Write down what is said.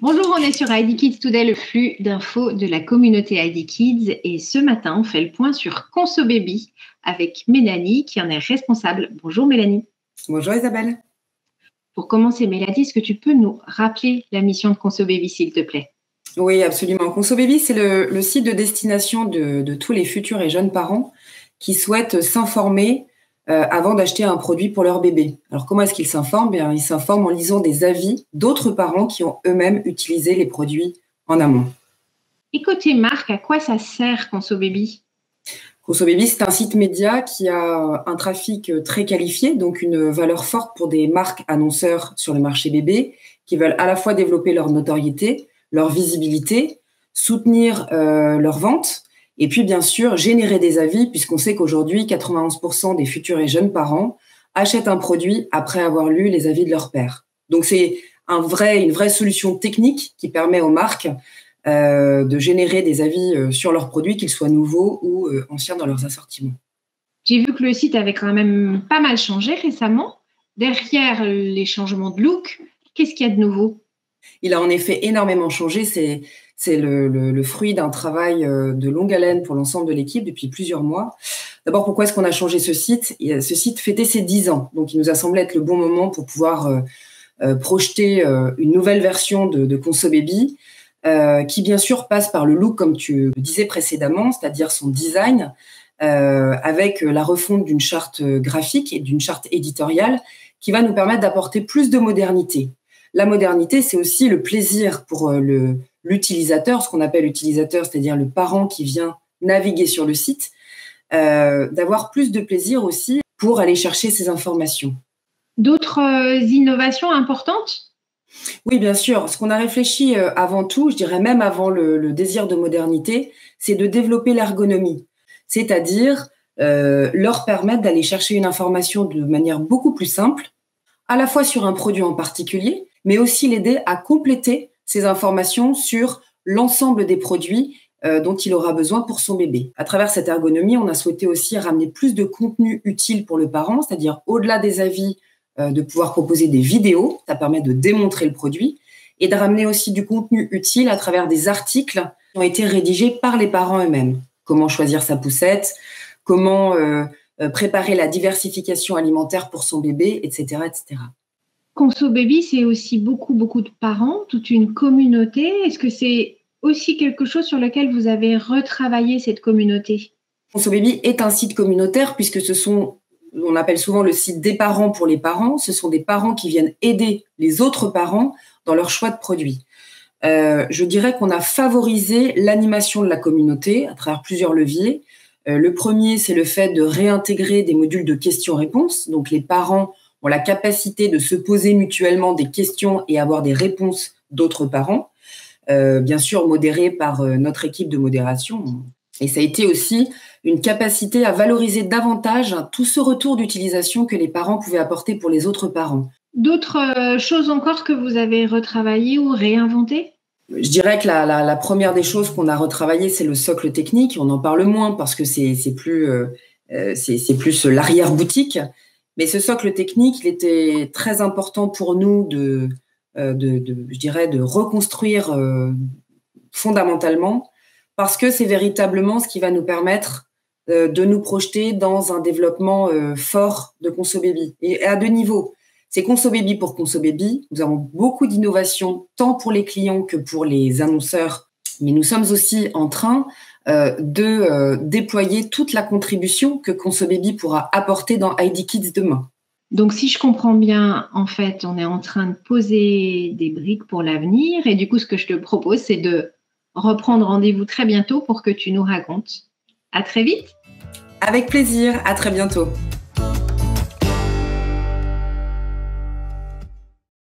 Bonjour, on est sur ID Kids Today, le flux d'infos de la communauté ID Kids. Et ce matin, on fait le point sur Conso Baby avec Mélanie, qui en est responsable. Bonjour Mélanie. Bonjour Isabelle. Pour commencer, Mélanie, est-ce que tu peux nous rappeler la mission de Conso Baby, s'il te plaît? Oui, absolument. Conso Baby, c'est le site de destination de tous les futurs et jeunes parents qui souhaitent s'informer avant d'acheter un produit pour leur bébé. Alors, comment est-ce qu'ils s'informent? Bien, ils s'informent en lisant des avis d'autres parents qui ont eux-mêmes utilisé les produits en amont. Et côté marque, à quoi ça sert Conso Baby? Conso Baby, c'est un site média qui a un trafic très qualifié, donc une valeur forte pour des marques annonceurs sur le marché bébé qui veulent à la fois développer leur notoriété, leur visibilité, soutenir leur vente et puis bien sûr générer des avis, puisqu'on sait qu'aujourd'hui 91% des futurs et jeunes parents achètent un produit après avoir lu les avis de leur père. Donc c'est une vraie solution technique qui permet aux marques de générer des avis sur leurs produits, qu'ils soient nouveaux ou anciens dans leurs assortiments. J'ai vu que le site avait quand même pas mal changé récemment. Derrière les changements de look, qu'est-ce qu'il y a de nouveau? Il a en effet énormément changé. C'est le fruit d'un travail de longue haleine pour l'ensemble de l'équipe depuis plusieurs mois. D'abord, pourquoi est-ce qu'on a changé ce site? Ce site fêtait ses 10 ans. Donc, il nous a semblé être le bon moment pour pouvoir projeter une nouvelle version de Conso Baby qui, bien sûr, passe par le look, comme tu le disais précédemment, c'est-à-dire son design, avec la refonte d'une charte graphique et d'une charte éditoriale qui va nous permettre d'apporter plus de modernité. La modernité, c'est aussi le plaisir pour l'utilisateur, ce qu'on appelle l'utilisateur, c'est-à-dire le parent qui vient naviguer sur le site, d'avoir plus de plaisir aussi pour aller chercher ces informations. D'autres innovations importantes? Oui, bien sûr. Ce qu'on a réfléchi avant tout, je dirais même avant le désir de modernité, c'est de développer l'ergonomie, c'est-à-dire leur permettre d'aller chercher une information de manière beaucoup plus simple, à la fois sur un produit en particulier, mais aussi l'aider à compléter ces informations sur l'ensemble des produits dont il aura besoin pour son bébé. À travers cette ergonomie, on a souhaité aussi ramener plus de contenu utile pour le parent, c'est-à-dire au-delà des avis, de pouvoir proposer des vidéos, ça permet de démontrer le produit, et de ramener aussi du contenu utile à travers des articles qui ont été rédigés par les parents eux-mêmes. Comment choisir sa poussette, comment préparer la diversification alimentaire pour son bébé, etc., etc. Conso Baby, c'est aussi beaucoup de parents, toute une communauté. Est-ce que c'est aussi quelque chose sur lequel vous avez retravaillé cette communauté? Conso Baby est un site communautaire puisque on appelle souvent le site des parents pour les parents. Ce sont des parents qui viennent aider les autres parents dans leur choix de produits. Je dirais qu'on a favorisé l'animation de la communauté à travers plusieurs leviers. Le premier, c'est le fait de réintégrer des modules de questions-réponses. Donc, les parents ont la capacité de se poser mutuellement des questions et avoir des réponses d'autres parents, bien sûr modérées par notre équipe de modération. Et ça a été aussi une capacité à valoriser davantage tout ce retour d'utilisation que les parents pouvaient apporter pour les autres parents. D'autres choses encore que vous avez retravaillées ou réinventées? Je dirais que la première des choses qu'on a retravaillé, c'est le socle technique. On en parle moins parce que c'est plus l'arrière-boutique. Mais ce socle technique, il était très important pour nous de reconstruire fondamentalement, parce que c'est véritablement ce qui va nous permettre de nous projeter dans un développement fort de Conso Baby. Et à deux niveaux. C'est Conso Baby pour Conso Baby. Nous avons beaucoup d'innovations, tant pour les clients que pour les annonceurs. Mais nous sommes aussi en train de déployer toute la contribution que Conso Baby pourra apporter dans ID Kids demain. Donc, si je comprends bien, en fait, on est en train de poser des briques pour l'avenir. Et du coup, ce que je te propose, c'est de reprendre rendez-vous très bientôt pour que tu nous racontes. À très vite. Avec plaisir. À très bientôt.